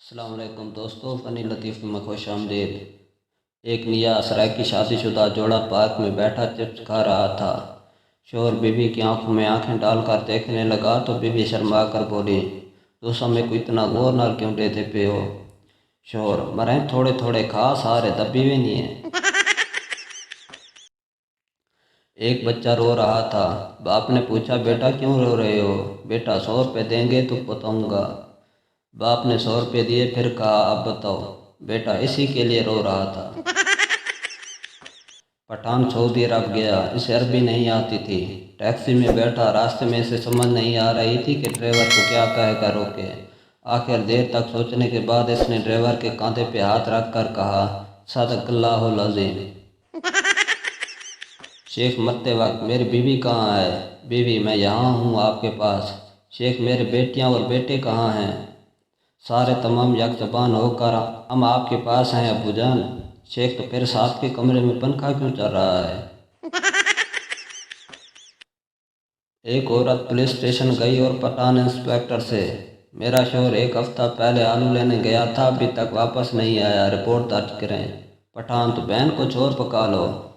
السلام علیکم دوستو، فنی لطیف میں خوش آمدید۔ ایک نیا اسرائیل کی شادی شدہ جوڑا پارک میں بیٹھا چپس کھا رہا تھا۔ شوہر بیوی کی آنکھوں میں آنکھیں ڈال کر دیکھنے لگا تو بیوی شرما کر بولی، "تُس ہمیں کو اتنا غور نال کیوں دیتے پے ہو؟" شوہر: "مریں تھوڑے تھوڑے کھا، سارے دبی ہوئے نہیں ہیں۔" ایک بچہ رو رہا تھا۔ باپ نے پوچھا، "بیٹا کیوں رو رہے ہو؟" "بیٹا 100 روپے دیں گے تو بتاؤں گا۔" باپ نے 100 روپے دیے، پھر کہا، "اب بتاؤ۔" "بیٹا اسی کے لیے رو رہا تھا۔" پٹھان سعودی عرب گیا، اسے عربی نہیں آتی تھی۔ ٹیکسی میں بیٹھا، راستے میں اسے سمجھ نہیں آ رہی تھی کہ ڈرائیور کو کیا کہے کر روکے۔ آخر دیر تک سوچنے کے بعد اس نے ڈرائیور کے کاندھے پہ ہاتھ رکھ کر کہا، "صدق اللہ العظیم۔" شیخ مرتے وقت: "میری بیوی کہاں ہے؟" "بیوی میں یہاں ہوں آپ کے پاس۔" شیخ: "میرے بیٹیاں اور بیٹے کہاں ہیں؟" سارے تمام یک زبان ہو کر: "ہم آپ کے پاس ہیں ابو جان۔" شیخ: "تو پھر ساتھ کے کمرے میں پنکھا کیوں چل رہا ہے؟" ایک عورت پولیس اسٹیشن گئی اور پٹھان انسپکٹر سے: "میرا شوہر ایک ہفتہ پہلے آلو لینے گیا تھا، ابھی تک واپس نہیں آیا، رپورٹ درج کریں۔" پٹھان: "تو بہن کو چور پکا لو۔"